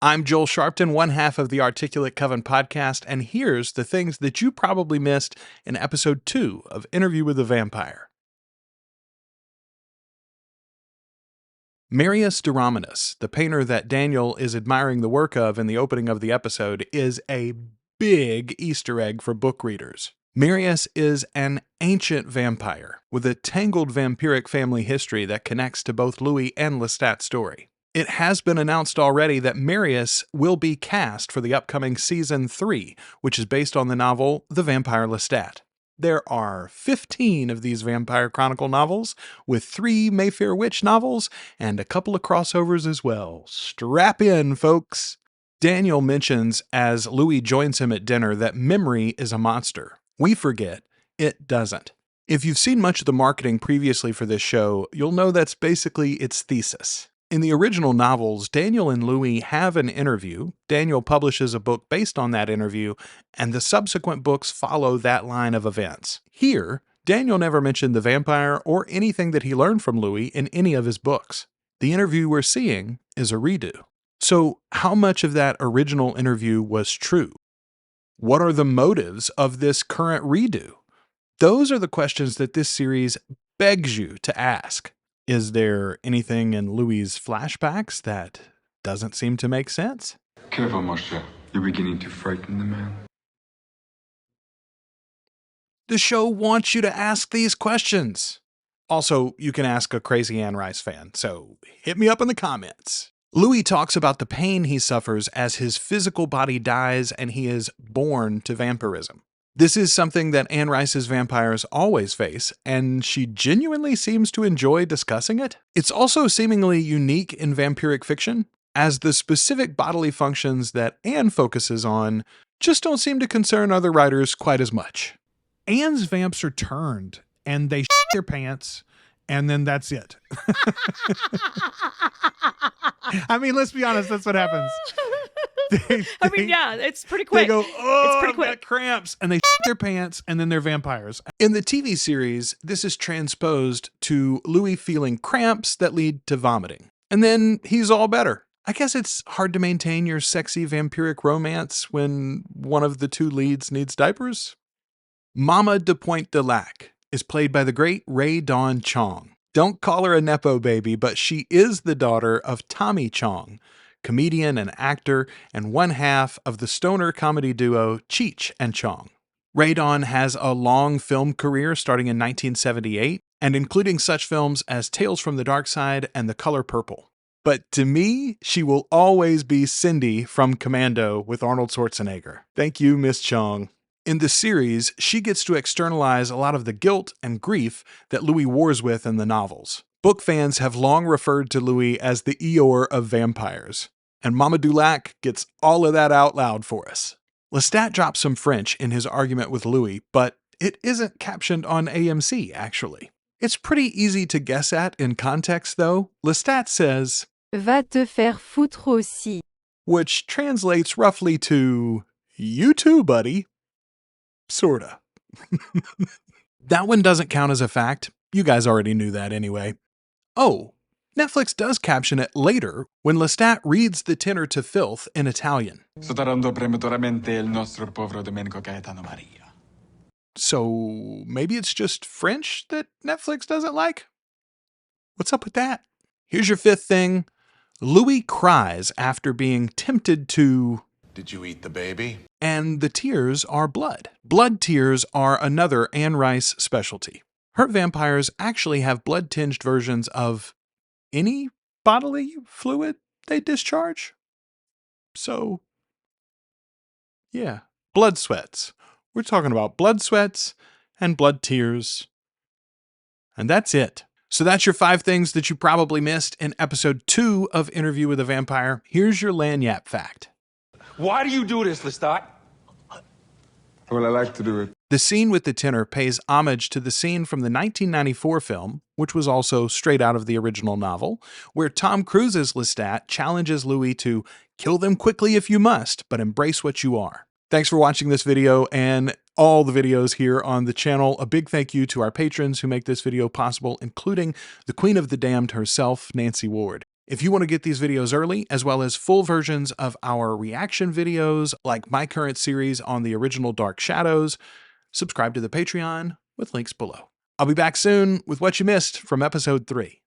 I'm Joel Sharpton, one half of the Articulate Coven Podcast, and here's the things that you probably missed in episode 2 of Interview with the Vampire. Marius Damus, the painter that Daniel is admiring the work of in the opening of the episode, is a big Easter egg for book readers. Marius is an ancient vampire with a tangled vampiric family history that connects to both Louis and Lestat's story. It has been announced already that Marius will be cast for the upcoming Season 3, which is based on the novel The Vampire Lestat. There are 15 of these Vampire Chronicle novels, with 3 Mayfair Witch novels, and a couple of crossovers as well. Strap in, folks! Daniel mentions as Louis joins him at dinner that memory is a monster. We forget, it doesn't. If you've seen much of the marketing previously for this show, you'll know that's basically its thesis. In the original novels, Daniel and Louis have an interview, Daniel publishes a book based on that interview, and the subsequent books follow that line of events. Here, Daniel never mentioned the vampire or anything that he learned from Louis in any of his books. The interview we're seeing is a redo. So, how much of that original interview was true? What are the motives of this current redo? Those are the questions that this series begs you to ask. Is there anything in Louis' flashbacks that doesn't seem to make sense? Careful, Monsieur. You're beginning to frighten the man. The show wants you to ask these questions. Also, you can ask a crazy Anne Rice fan, so hit me up in the comments. Louis talks about the pain he suffers as his physical body dies and he is born to vampirism. This is something that Anne Rice's vampires always face, and she genuinely seems to enjoy discussing it. It's also seemingly unique in vampiric fiction, as the specific bodily functions that Anne focuses on just don't seem to concern other writers quite as much. Anne's vamps are turned, and they shit their pants, and then that's it. I mean, let's be honest, that's what happens. Yeah, it's pretty quick. They go, oh, it's pretty I've quick. got cramps, and they shit their pants, and then they're vampires. In the TV series, this is transposed to Louis feeling cramps that lead to vomiting. And then he's all better. I guess it's hard to maintain your sexy vampiric romance when one of the two leads needs diapers. Mama de Pointe de Lac is played by the great Rae Dawn Chong. Don't call her a Nepo baby, but she is the daughter of Tommy Chong, comedian and actor, and one half of the stoner comedy duo Cheech and Chong. Rae Dawn has a long film career starting in 1978, and including such films as Tales from the Dark Side and The Color Purple. But to me, she will always be Cindy from Commando with Arnold Schwarzenegger. Thank you, Miss Chong. In the series, she gets to externalize a lot of the guilt and grief that Louis wars with in the novels. Book fans have long referred to Louis as the Eeyore of vampires, and Mama Dulac gets all of that out loud for us. Lestat drops some French in his argument with Louis, but it isn't captioned on AMC, actually. It's pretty easy to guess at in context, though. Lestat says, Va te faire foutre aussi. Which translates roughly to, you too, buddy. Sorta. That one doesn't count as a fact. You guys already knew that anyway. Oh, Netflix does caption it later when Lestat reads the tenor to Filth in Italian. Sotterrando prematuramente il nostro povero Domenico Gaetano Maria. So maybe it's just French that Netflix doesn't like? What's up with that? Here's your fifth thing. Louis cries after being tempted to... Did you eat the baby? And the tears are blood. Blood tears are another Anne Rice specialty. Her vampires actually have blood-tinged versions of any bodily fluid they discharge. So, yeah, blood sweats. We're talking about blood sweats and blood tears. And that's it. So that's your 5 things that you probably missed in episode 2 of Interview with a Vampire. Here's your lanyap fact. Why do you do this, Lestat? Well, I like to do it. The scene with the tenor pays homage to the scene from the 1994 film, which was also straight out of the original novel, where Tom Cruise's Lestat challenges Louis to kill them quickly if you must, but embrace what you are. Thanks for watching this video and all the videos here on the channel. A big thank you to our patrons who make this video possible, including the Queen of the Damned herself, Nancee Ward. If you want to get these videos early, as well as full versions of our reaction videos, like my current series on the original Dark Shadows, subscribe to the Patreon with links below. I'll be back soon with what you missed from episode 3.